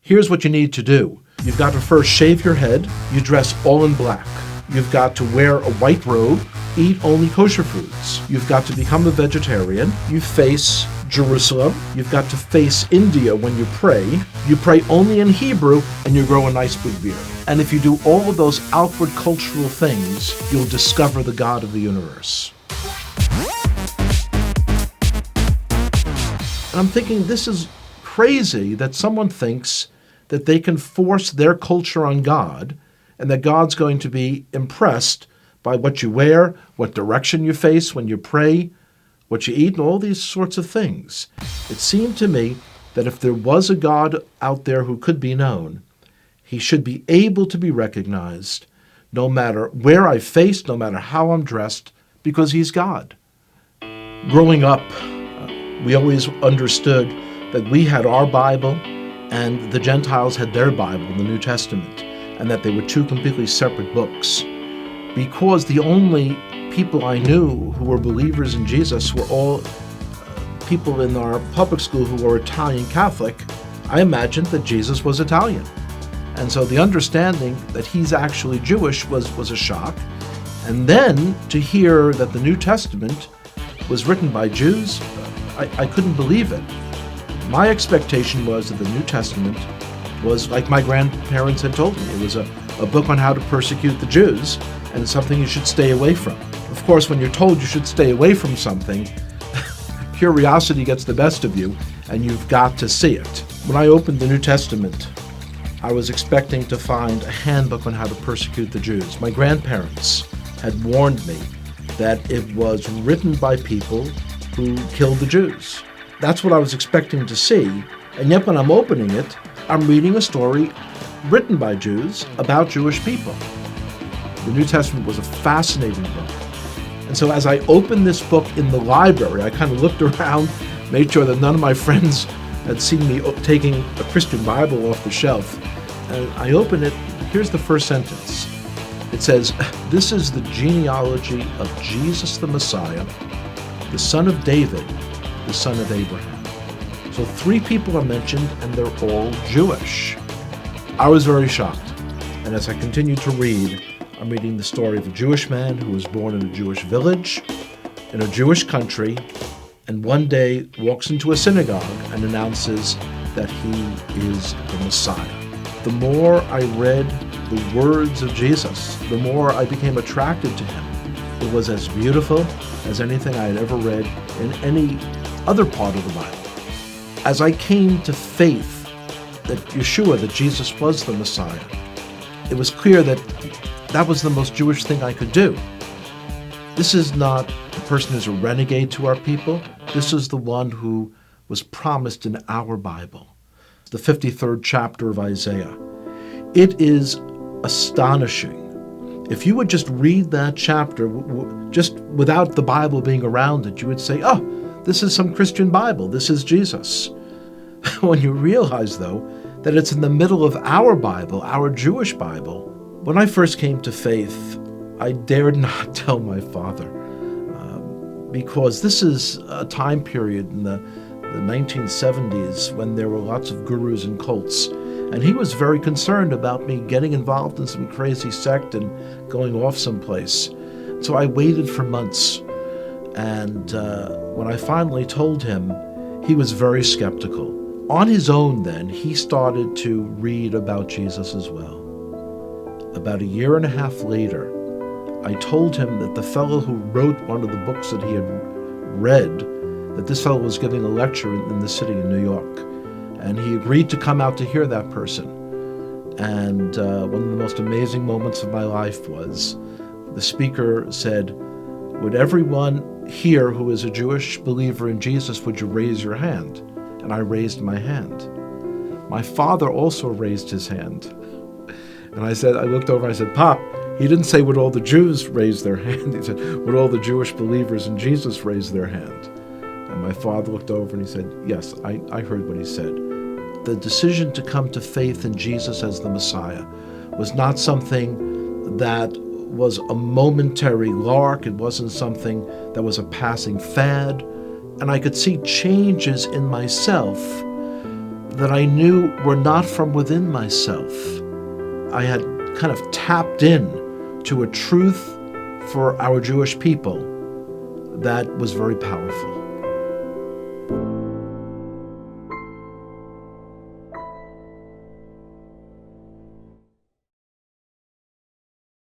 Here's what you need to do. You've got to first shave your head. You dress all in black. You've got to wear a white robe, eat only kosher foods. You've got to become a vegetarian. You face Jerusalem. You've got to face India when you pray. You pray only in Hebrew, and you grow a nice big beard. And if you do all of those outward cultural things, you'll discover the God of the universe. And I'm thinking, this is crazy that someone thinks that they can force their culture on God, and that God's going to be impressed by what you wear, what direction you face when you pray, what you eat, and all these sorts of things. It seemed to me that if there was a God out there who could be known, he should be able to be recognized no matter where I face, no matter how I'm dressed, because he's God. Growing up, we always understood that we had our Bible and the Gentiles had their Bible, the New Testament, and that they were two completely separate books. Because the only people I knew who were believers in Jesus were all people in our public school who were Italian Catholic, I imagined that Jesus was Italian. And so the understanding that he's actually Jewish was a shock. And then to hear that the New Testament was written by Jews, I couldn't believe it. My expectation was that the New Testament was like my grandparents had told me. It was a book on how to persecute the Jews, and something you should stay away from. Of course, when you're told you should stay away from something, curiosity gets the best of you, and you've got to see it. When I opened the New Testament, I was expecting to find a handbook on how to persecute the Jews. My grandparents had warned me that it was written by people who killed the Jews. That's what I was expecting to see, and yet when I'm opening it, I'm reading a story written by Jews about Jewish people. The New Testament was a fascinating book. And so as I opened this book in the library, I kind of looked around, made sure that none of my friends had seen me taking a Christian Bible off the shelf. And I opened it. Here's the first sentence. It says, "This is the genealogy of Jesus the Messiah, the son of David, the son of Abraham." So 3 people are mentioned, and they're all Jewish. I was very shocked. And as I continued to read, I'm reading the story of a Jewish man who was born in a Jewish village, in a Jewish country, and one day walks into a synagogue and announces that he is the Messiah. The more I read the words of Jesus, the more I became attracted to him. It was as beautiful as anything I had ever read in any other part of the Bible. As I came to faith that Yeshua, that Jesus was the Messiah, it was clear that that was the most Jewish thing I could do. This is not a person who's a renegade to our people. This is the one who was promised in our Bible, the 53rd chapter of Isaiah. It is astonishing. If you would just read that chapter, just without the Bible being around it, you would say, oh, this is some Christian Bible. This is Jesus. When you realize, though, that it's in the middle of our Bible, our Jewish Bible. When I first came to faith, I dared not tell my father, because this is a time period in the 1970s when there were lots of gurus and cults, and he was very concerned about me getting involved in some crazy sect and going off someplace. So I waited for months, and when I finally told him, he was very skeptical. On his own then, he started to read about Jesus as well. About a year and a half later, I told him that the fellow who wrote one of the books that he had read, that this fellow was giving a lecture in the city of New York. And he agreed to come out to hear that person. And one of the most amazing moments of my life was the speaker said, "Would everyone here who is a Jewish believer in Jesus, would you raise your hand?" And I raised my hand. My father also raised his hand. And I looked over and I said, "Pop," he didn't say would all the Jews raise their hand. He said, would all the Jewish believers in Jesus raise their hand? And my father looked over and he said, yes, I heard what he said. The decision to come to faith in Jesus as the Messiah was not something that was a momentary lark. It wasn't something that was a passing fad. And I could see changes in myself that I knew were not from within myself. I had kind of tapped in to a truth for our Jewish people that was very powerful.